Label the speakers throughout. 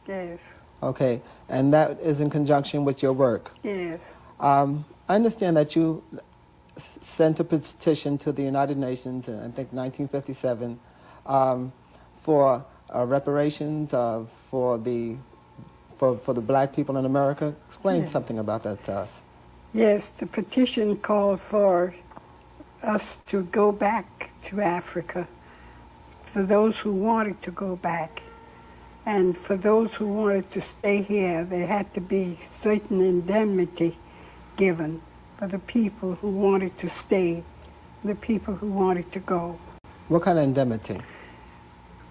Speaker 1: Yes.
Speaker 2: Okay, and that is in conjunction with your work.
Speaker 1: Yes.
Speaker 2: I understand that you sent a petition to the United Nations in, I think, 1957 for reparations for the black people in America. Explain something about that to us.
Speaker 1: Yes, the petition called for us to go back to Africa, for those who wanted to go back. And for those who wanted to stay here, there had to be certain indemnity given for the people who wanted to stay, the people who wanted to go.
Speaker 2: What kind of indemnity?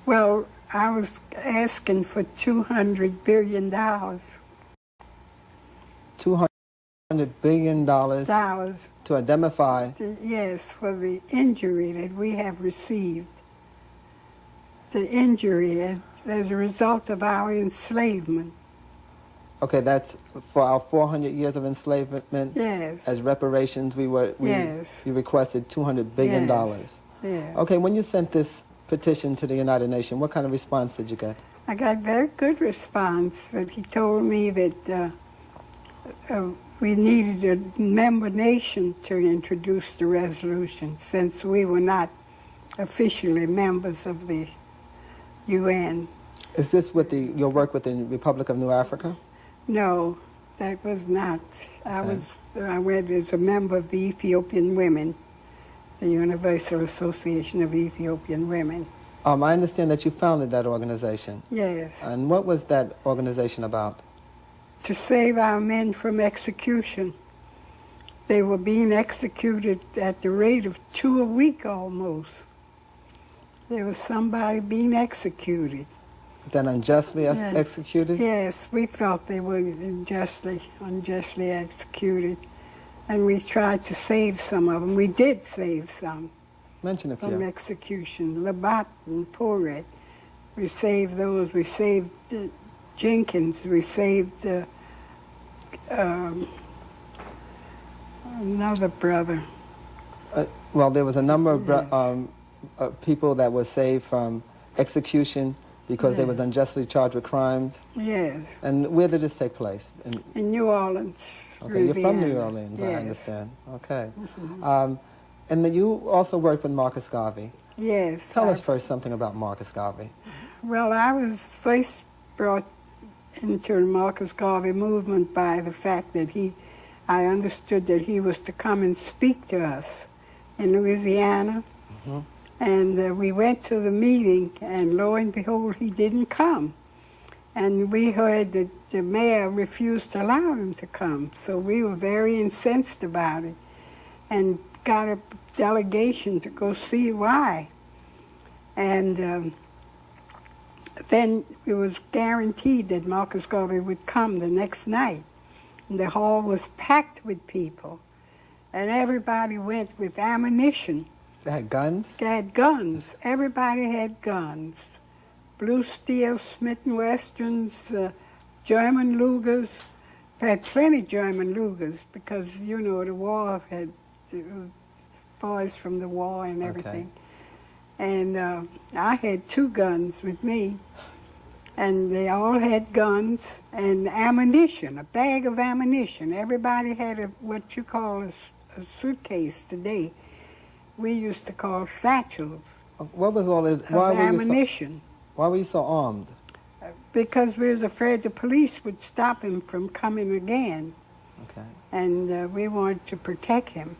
Speaker 1: Well, I was asking for $200 billion.
Speaker 2: $200 billion to indemnify?
Speaker 1: Yes, for the injury that we have received. The injury as a result of our enslavement.
Speaker 2: Okay, that's for our 400 years of enslavement.
Speaker 1: Yes.
Speaker 2: As reparations, we requested $200 billion.
Speaker 1: Yes. Yeah.
Speaker 2: Okay, when you sent this petition to the United Nations, what kind of response did you get?
Speaker 1: I got very good response, but he told me that we needed a member nation to introduce the resolution, since we were not officially members of the UN.
Speaker 2: Is this with your work with the Republic of New Africa?
Speaker 1: No, that was not. I went as a member of the Ethiopian Women, the Universal Association of Ethiopian Women.
Speaker 2: I understand that you founded that organization.
Speaker 1: Yes.
Speaker 2: And what was that organization about?
Speaker 1: To save our men from execution. They were being executed at the rate of 2 a week almost. There was somebody being executed.
Speaker 2: Then unjustly executed?
Speaker 1: Yes, we felt they were unjustly executed. And we tried to save some of them. We did save some.
Speaker 2: Mention a few.
Speaker 1: From execution. Labat and Poret. We saved those. We saved Jenkins. We saved another brother.
Speaker 2: Well, there was a number of people that were saved from execution because they were unjustly charged with crimes.
Speaker 1: Yes.
Speaker 2: And where did this take place?
Speaker 1: In New Orleans,
Speaker 2: Okay,
Speaker 1: Louisiana.
Speaker 2: You're from New Orleans,
Speaker 1: yes.
Speaker 2: I understand. Okay. And then you also worked with Marcus Garvey.
Speaker 1: Yes.
Speaker 2: Tell us first something about Marcus Garvey.
Speaker 1: Well, I was first brought into the Marcus Garvey movement by the fact that I understood that he was to come and speak to us in Louisiana. Mm-hmm. And we went to the meeting, and lo and behold, he didn't come. And we heard that the mayor refused to allow him to come. So we were very incensed about it and got a delegation to go see why. And then it was guaranteed that Marcus Garvey would come the next night. And the hall was packed with people. And everybody went with ammunition.
Speaker 2: They had guns?
Speaker 1: They had guns. Everybody had guns. Blue Steel, Smith & Westerns, German Lugers. They had plenty of German Lugers because, you know, the war it was boys from the war and everything. Okay. And I had 2 guns with me. And they all had guns and ammunition, a bag of ammunition. Everybody had what you call a suitcase today. We used to call satchels.
Speaker 2: What was all this?
Speaker 1: Ammunition.
Speaker 2: Why were you so armed?
Speaker 1: Because we was afraid the police would stop him from coming again.
Speaker 2: Okay.
Speaker 1: And we wanted to protect him.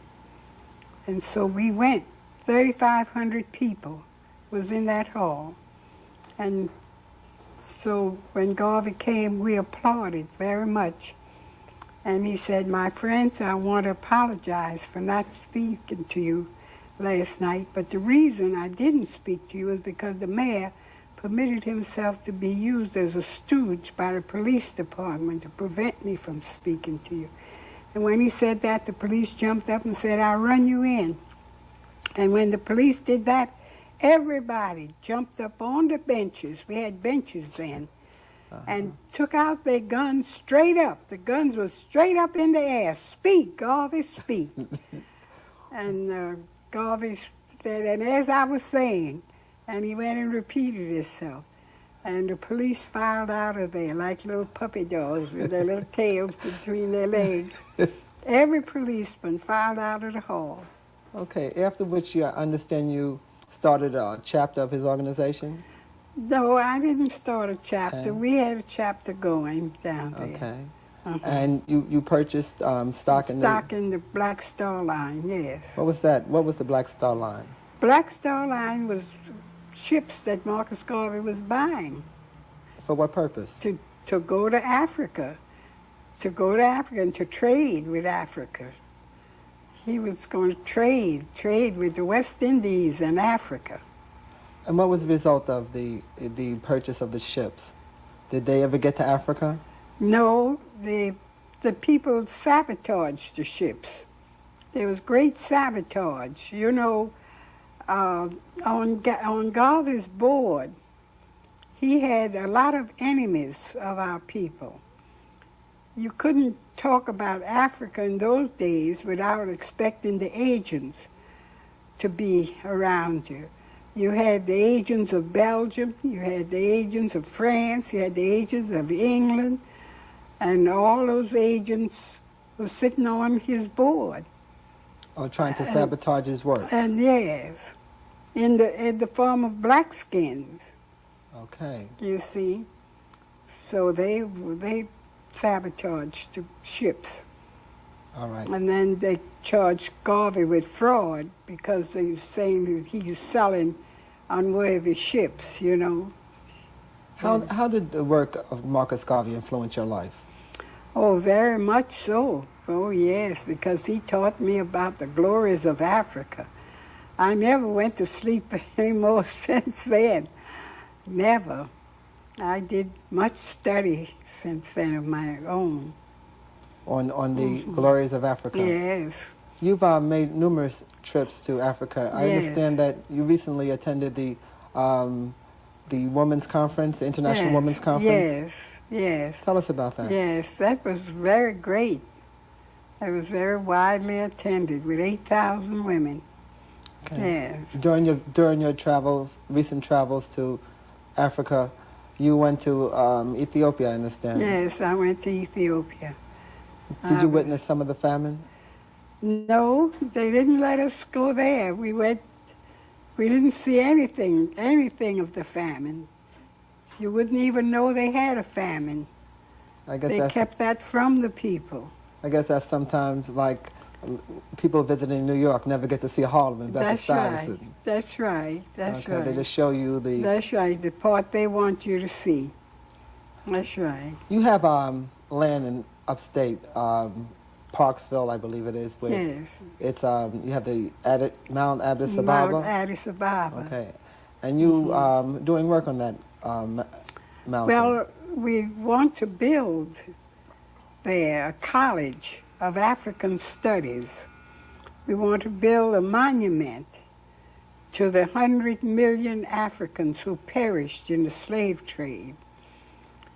Speaker 1: And so we went. 3,500 people was in that hall. And so when Garvey came, we applauded very much. And he said, "My friends, I want to apologize for not speaking to you last night, but the reason I didn't speak to you is because the mayor permitted himself to be used as a stooge by the police department to prevent me from speaking to you." And when he said that, the police jumped up and said, "I'll run you in." And when the police did that, everybody jumped up on the benches. We had benches then. And took out their guns straight up. The guns were straight up in the air. "Speak, Garvey, speak." And Garvey said, and as I was saying, and he went and repeated himself, And the police filed out of there like little puppy dogs with their little tails between their legs. Every policeman filed out of the hall.
Speaker 2: Okay, after which I understand you started a chapter of his organization?
Speaker 1: No, I didn't start a chapter.
Speaker 2: Okay.
Speaker 1: We had a chapter going down there.
Speaker 2: Okay.
Speaker 1: Uh-huh.
Speaker 2: And you purchased stock in
Speaker 1: the Blackstarliner, yes.
Speaker 2: What was that? What was the Blackstarliner?
Speaker 1: Blackstarliner was ships that Marcus Garvey was buying.
Speaker 2: For what purpose?
Speaker 1: To go to Africa. To go to Africa and to trade with Africa. He was going to trade with the West Indies and Africa.
Speaker 2: And what was the result of the purchase of the ships? Did they ever get to Africa?
Speaker 1: No, the people sabotaged the ships. There was great sabotage. You know, on Garvey's board, he had a lot of enemies of our people. You couldn't talk about Africa in those days without expecting the agents to be around you. You had the agents of Belgium, you had the agents of France, you had the agents of England, and all those agents were sitting on his board.
Speaker 2: Or trying to sabotage his work?
Speaker 1: And yes, in the form of blackskins.
Speaker 2: Okay.
Speaker 1: You see, so they sabotaged the ships.
Speaker 2: All right.
Speaker 1: And then they charged Garvey with fraud because they were saying that he was selling unworthy ships, you know.
Speaker 2: How did the work of Marcus Garvey influence your life?
Speaker 1: Oh, very much so. Oh, yes, because he taught me about the glories of Africa. I never went to sleep anymore since then. Never. I did much study since then of my own.
Speaker 2: On the glories of Africa?
Speaker 1: Yes.
Speaker 2: You've made numerous trips to Africa. I
Speaker 1: Yes.
Speaker 2: understand that you recently attended the Women's Conference, the International
Speaker 1: Yes.
Speaker 2: Women's Conference.
Speaker 1: Yes.
Speaker 2: Tell us about that.
Speaker 1: Yes, that was very great. It was very widely attended with 8,000 women.
Speaker 2: Okay.
Speaker 1: Yes.
Speaker 2: During your travels, recent travels to Africa, you went to Ethiopia, I understand.
Speaker 1: Yes, I went to Ethiopia.
Speaker 2: Did you witness some of the famine?
Speaker 1: No, they didn't let us go there. We didn't see anything of the famine. You wouldn't even know they had a famine.
Speaker 2: I guess
Speaker 1: They kept that from the people.
Speaker 2: I guess that's sometimes like people visiting New York never get to see Harlem and
Speaker 1: That's
Speaker 2: Bedford-Stuyvesant.
Speaker 1: right. That's right. That's
Speaker 2: Okay,
Speaker 1: right.
Speaker 2: they just show you the...
Speaker 1: That's right. The part they want you to see. That's right.
Speaker 2: You have land in upstate, Parksville, I believe it is. Where
Speaker 1: Yes.
Speaker 2: It's you have the Mount Addis Ababa.
Speaker 1: Mount Addis Ababa.
Speaker 2: Okay, and you doing work on that mountain.
Speaker 1: Well, we want to build there a college of African studies. We want to build a monument to the 100 million Africans who perished in the slave trade,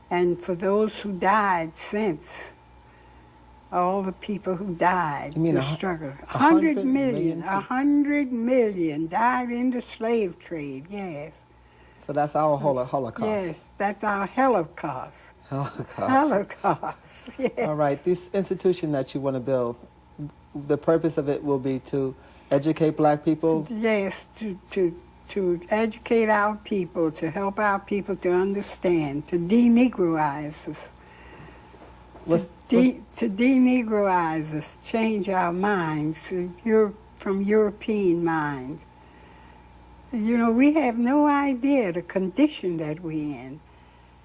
Speaker 1: and for those who died since. All the people who died,
Speaker 2: You mean
Speaker 1: the
Speaker 2: a
Speaker 1: struggle.
Speaker 2: 100 million?
Speaker 1: 100 million died in the slave trade, yes.
Speaker 2: So that's our Holocaust.
Speaker 1: Yes, that's our Holocaust.
Speaker 2: Holocaust.
Speaker 1: Holocaust, yes.
Speaker 2: All right, this institution that you want to build, the purpose of it will be to educate black people?
Speaker 1: Yes, to educate our people, to help our people to understand, to de-Negroize us. To de-Negroize us, change our minds from European minds. You know, we have no idea the condition that we're in,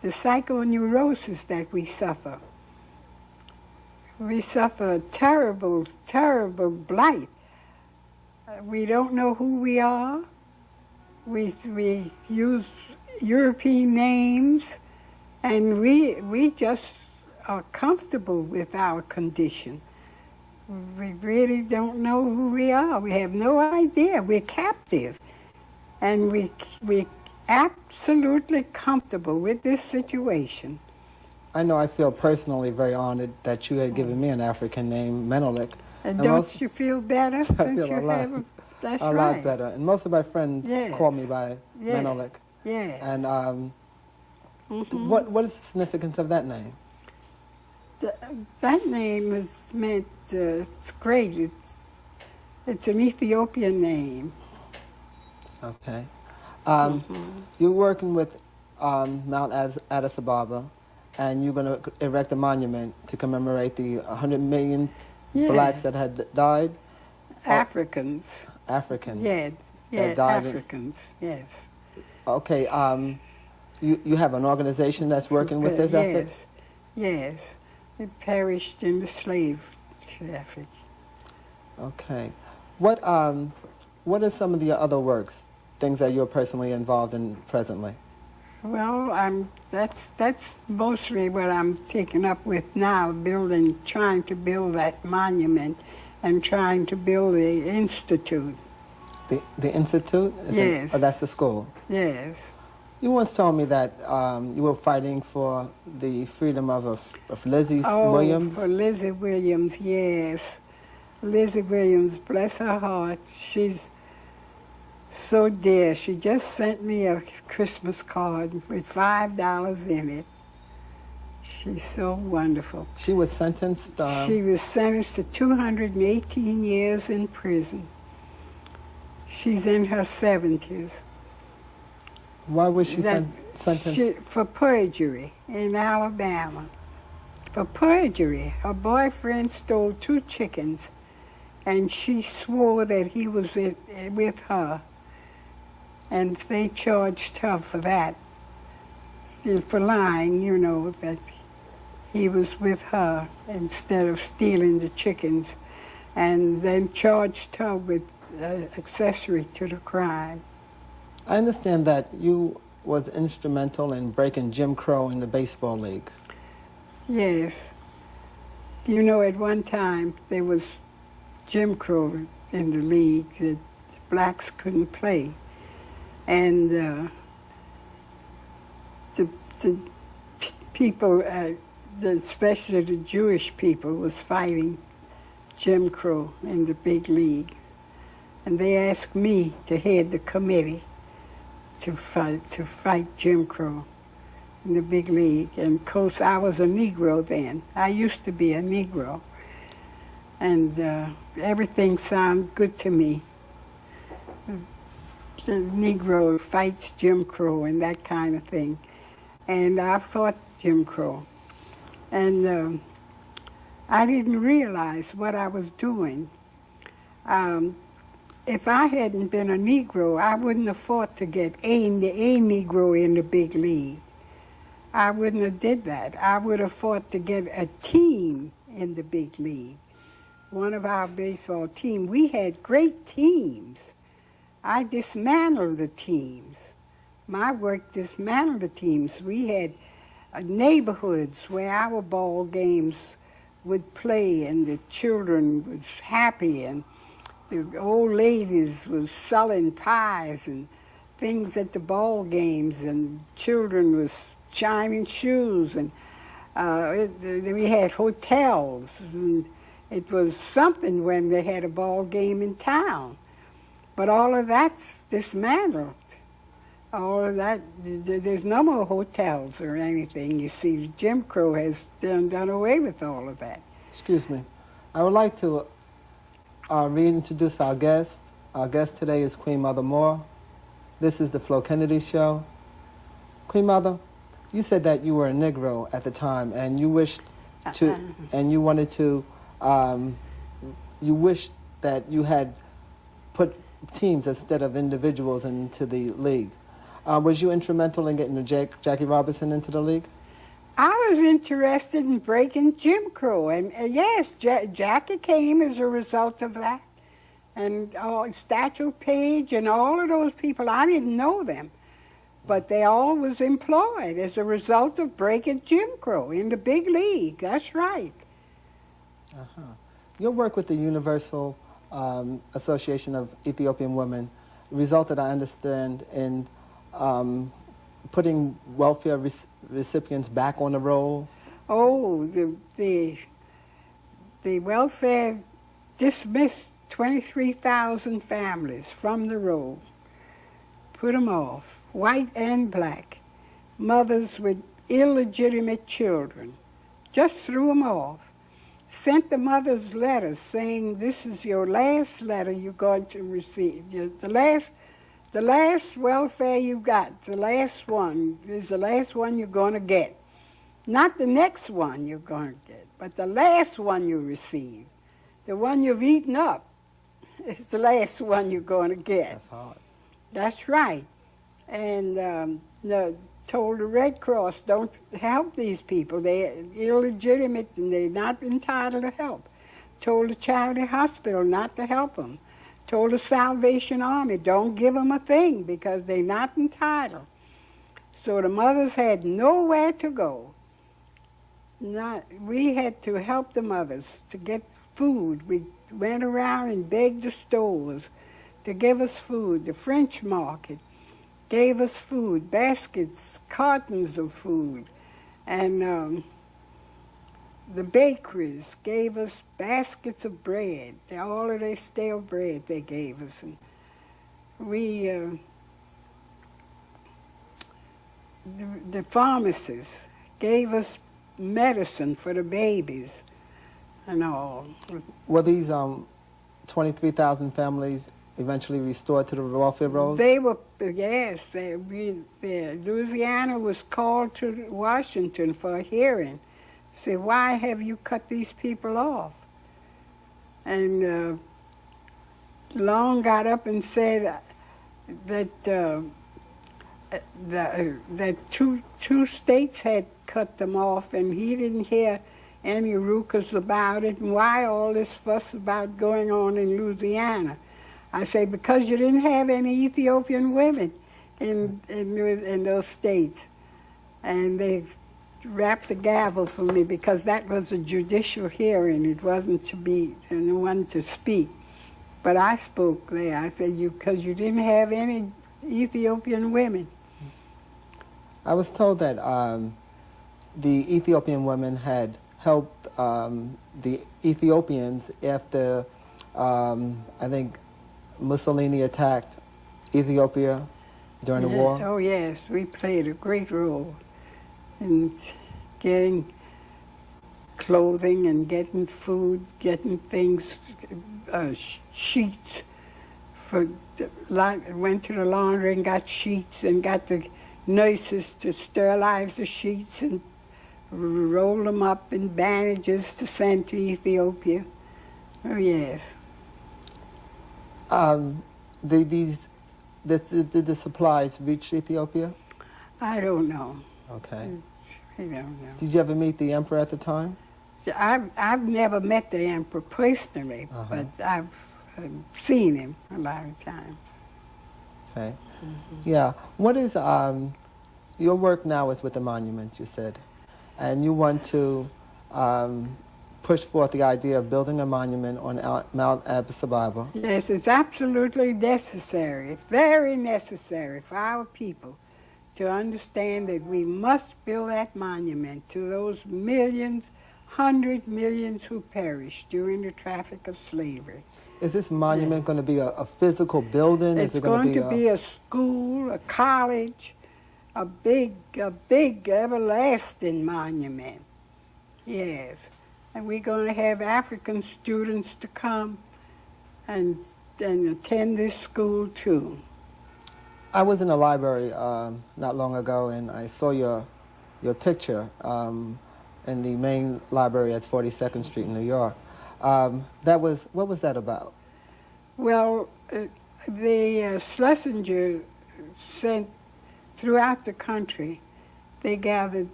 Speaker 1: the psychoneurosis that we suffer. We suffer a terrible, terrible blight. We don't know who we are. We use European names, and we just are comfortable with our condition. We really don't know who we are. We have no idea. We're captive. And we're absolutely comfortable with this situation.
Speaker 2: I know I feel personally very honored that you had given me an African name, Menelik.
Speaker 1: And don't you feel better
Speaker 2: I
Speaker 1: since
Speaker 2: feel
Speaker 1: you have a... That's
Speaker 2: a
Speaker 1: right.
Speaker 2: lot better. And most of my friends
Speaker 1: Yes.
Speaker 2: call me by
Speaker 1: Yes.
Speaker 2: Menelik.
Speaker 1: Yes.
Speaker 2: And What is the significance of that name?
Speaker 1: That name is meant, it's great. It's an Ethiopian name.
Speaker 2: Okay. You're working with Mount Addis Ababa, and you're going to erect a monument to commemorate the 100 million
Speaker 1: Yeah.
Speaker 2: blacks that had died.
Speaker 1: Africans.
Speaker 2: Africans.
Speaker 1: Yes,
Speaker 2: that died
Speaker 1: Africans, yes.
Speaker 2: Okay. You have an organization that's working with this effort?
Speaker 1: Yes, yes. They perished in the slave traffic.
Speaker 2: Okay. What are some of the other works, things that you're personally involved in presently?
Speaker 1: Well, that's mostly what I'm taking up with now, trying to build that monument and trying to build the institute.
Speaker 2: The institute?
Speaker 1: Yes.
Speaker 2: That's the school?
Speaker 1: Yes.
Speaker 2: You once told me that you were fighting for the freedom of Lizzie Williams.
Speaker 1: Oh, for Lizzie Williams, yes. Lizzie Williams, bless her heart. She's so dear. She just sent me a Christmas card with $5 in it. She's so wonderful.
Speaker 2: She was sentenced?
Speaker 1: She was sentenced to 218 years in prison. She's in her 70s.
Speaker 2: Why was she sentenced?
Speaker 1: For perjury in Alabama. For perjury. Her boyfriend stole 2 chickens, and she swore that he was with her. And they charged her for that, for lying, that he was with her instead of stealing the chickens, and then charged her with accessory to the crime.
Speaker 2: I understand that you was instrumental in breaking Jim Crow in the baseball league.
Speaker 1: Yes. At one time there was Jim Crow in the league that blacks couldn't play. And the people, especially the Jewish people, was fighting Jim Crow in the big league. And they asked me to head the committee to fight Jim Crow in the big league. And of course, I was a Negro then. I used to be a Negro. And everything sounded good to me. The Negro fights Jim Crow and that kind of thing. And I fought Jim Crow. And I didn't realize what I was doing. If I hadn't been a Negro, I wouldn't have fought to get a Negro in the big league. I wouldn't have did that. I would have fought to get a team in the big league. One of our baseball team, we had great teams. I dismantled the teams. My work dismantled the teams. We had neighborhoods where our ball games would play, and the children was happy, and the old ladies was selling pies and things at the ball games, and children was shining shoes, and we had hotels, and it was something when they had a ball game in town. But all of that's dismantled. All of that, there's no more hotels or anything. You see, Jim Crow has done away with all of that.
Speaker 2: Excuse me. I would like to reintroduce our guest. Our guest today is Queen Mother Moore. This is the Flo Kennedy Show. Queen Mother, you said that you were a Negro at the time, and you wished to, and you wanted to, you wished that you had put teams instead of individuals into the league. Was you instrumental in getting Jackie Robinson into the league?
Speaker 1: I was interested in breaking Jim Crow, and yes, Jackie came as a result of that. And Statue Page and all of those people, I didn't know them, but they all was employed as a result of breaking Jim Crow in the big league. That's right.
Speaker 2: Your work with the Universal Association of Ethiopian Women resulted, I understand, in putting welfare recipients back on the roll.
Speaker 1: Oh, the welfare dismissed 23,000 families from the roll, put them off, white and black. mothers with illegitimate children. Just threw them off. Sent the mothers letters saying, this is your last letter you're going to receive. The last welfare you got, the last one, is the last one you're going to get. Not the next one you're going to get, but the last one you receive. The one you've eaten up is the last one you're going to get.
Speaker 2: That's hard.
Speaker 1: That's right. And told the Red Cross, don't help these people. They're illegitimate and they're not entitled to help. Told the Charity Hospital not to help them. Told the Salvation Army, don't give them a thing because they're not entitled. So the mothers had nowhere to go. We had to help the mothers to get food. We went around and begged the stores to give us food. The French market gave us food, baskets, cartons of food. And the bakeries gave us baskets of bread. All of their stale bread they gave us. And we, the pharmacists gave us medicine for the babies and all.
Speaker 2: Were these 23,000 families eventually restored to the welfare rolls?
Speaker 1: They were, yes. Louisiana was called to Washington for a hearing. Said, why have you cut these people off? And Long got up and said that that two states had cut them off, and he didn't hear any ruckus about it. And why all this fuss about going on in Louisiana? I say, because you didn't have any Ethiopian women in those states. And they rapped the gavel for me because that was a judicial hearing. It wasn't to be one to speak. But I spoke there. I said, because you didn't have any Ethiopian women.
Speaker 2: I was told that the Ethiopian women had helped the Ethiopians after, I think, Mussolini attacked Ethiopia during the war.
Speaker 1: Oh, yes. We played a great role in getting clothing and getting food, getting things, sheets. Went to the laundry and got sheets and got the nurses to sterilize the sheets and roll them up in bandages to send to Ethiopia. Oh, yes.
Speaker 2: Did the supplies reach Ethiopia?
Speaker 1: I don't know.
Speaker 2: Okay.
Speaker 1: I don't know.
Speaker 2: Did you ever meet the emperor at the time?
Speaker 1: I've never met the emperor personally, but I've seen him a lot of times.
Speaker 2: Okay. Yeah. What is your work now is with the monuments, you said, and you want to push forth the idea of building a monument on Mount Abba.
Speaker 1: Yes, it's absolutely necessary, very necessary for our people to understand that we must build that monument to those millions, 100 millions who perished during the traffic of slavery.
Speaker 2: Is this monument going to be a physical building?
Speaker 1: It's
Speaker 2: is it
Speaker 1: going to be a school, a college, a big, everlasting monument. Yes. And we're going to have African students to come and attend this school too.
Speaker 2: I was in a library not long ago, and I saw your picture in the main library at 42nd Street in New York. What was that about?
Speaker 1: Well, the Schlesinger sent throughout the country. They gathered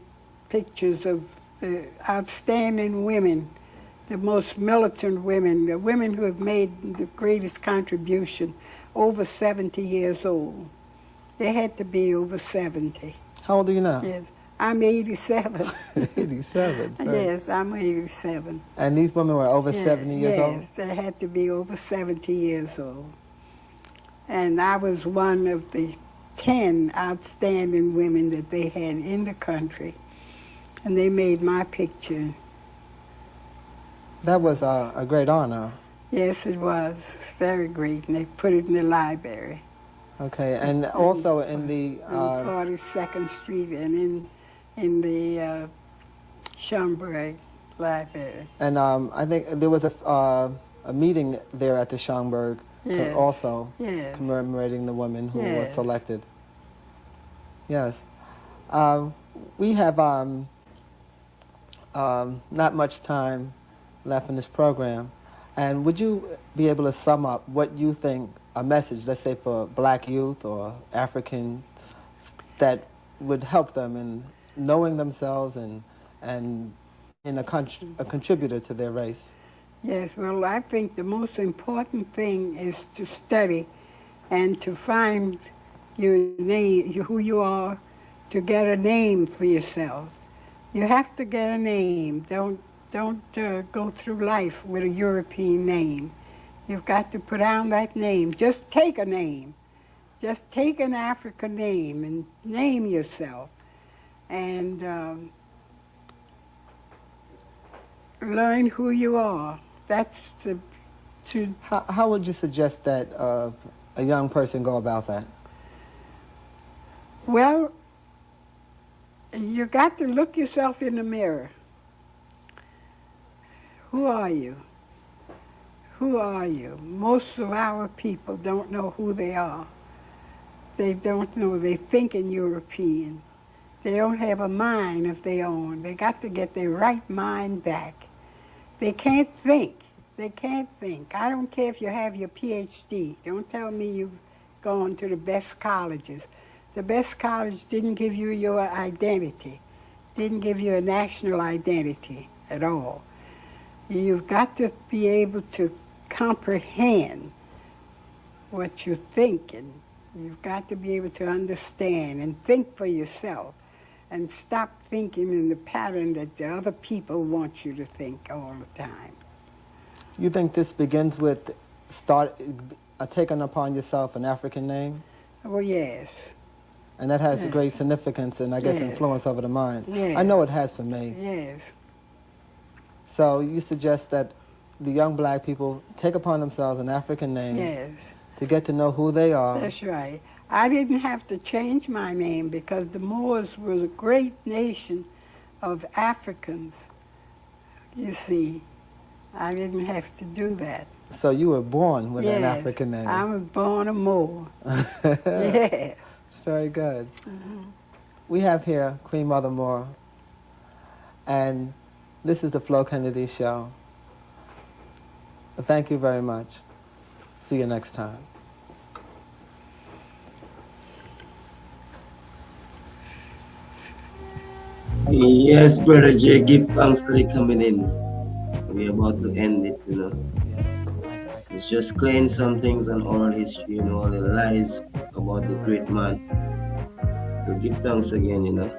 Speaker 1: pictures of the outstanding women, the most militant women, the women who have made the greatest contribution, over 70 years old. They had to be over 70.
Speaker 2: How old are you now?
Speaker 1: Yes, I'm 87.
Speaker 2: 87. Right.
Speaker 1: Yes, I'm 87.
Speaker 2: And these women were over 70 years old?
Speaker 1: Yes, they had to be over 70 years old. And I was one of the 10 outstanding women that they had in the country. And they made my picture.
Speaker 2: That was a great honor.
Speaker 1: Yes, it was. It's very great. And they put it in the library.
Speaker 2: Okay, and also in the
Speaker 1: on 42nd Street and in the Schomburg Library.
Speaker 2: and I think there was a meeting there at the Schomburg,
Speaker 1: Yes.
Speaker 2: also
Speaker 1: Yes.
Speaker 2: commemorating the women who were
Speaker 1: Yes.
Speaker 2: selected. Yes, we have not much time left in this program, and would you be able to sum up what you think a message, let's say for Black youth or Africans, that would help them in knowing themselves and in a contributor to their race?
Speaker 1: Yes, well, I think the most important thing is to study and to find your name, who you are, to get a name for yourself. You have to get a name. Don't go through life with a European name. You've got to put down that name. Just take a name. Just take an African name and name yourself. And learn who you are. That's
Speaker 2: How would you suggest that a young person go about that?
Speaker 1: Well, you got to look yourself in the mirror. Who are you? Who are you? Most of our people don't know who they are. They don't know. They think in European. They don't have a mind of their own. They got to get their right mind back. They can't think. They can't think. I don't care if you have your PhD. Don't tell me you've gone to the best colleges. The best college didn't give you your identity, didn't give you a national identity at all. You've got to be able to comprehend what you're thinking. You've got to be able to understand and think for yourself and stop thinking in the pattern that the other people want you to think all the time.
Speaker 2: You think this begins with taking upon yourself an African name?
Speaker 1: Well, yes.
Speaker 2: And that has a
Speaker 1: Yes.
Speaker 2: great significance and, I guess,
Speaker 1: Yes.
Speaker 2: influence over the mind.
Speaker 1: Yes.
Speaker 2: I know it has for me.
Speaker 1: Yes.
Speaker 2: So you suggest that the young Black people take upon themselves an African name
Speaker 1: Yes.
Speaker 2: to get to know who they are.
Speaker 1: That's right. I didn't have to change my name because the Moors was a great nation of Africans. You see, I didn't have to do that.
Speaker 2: So you were born with an
Speaker 1: Yes,
Speaker 2: African name.
Speaker 1: I was born a Moor. Yeah.
Speaker 2: Very good. We have here Queen Mother Moore, and this is the Flo Kennedy Show. Thank you very much. See you next time.
Speaker 3: Yes, Brother J, give thanks for the coming in. We're about to end it, you know. It's just clearing some things on oral history, you know, all the lies about the great man. So give thanks again, you know.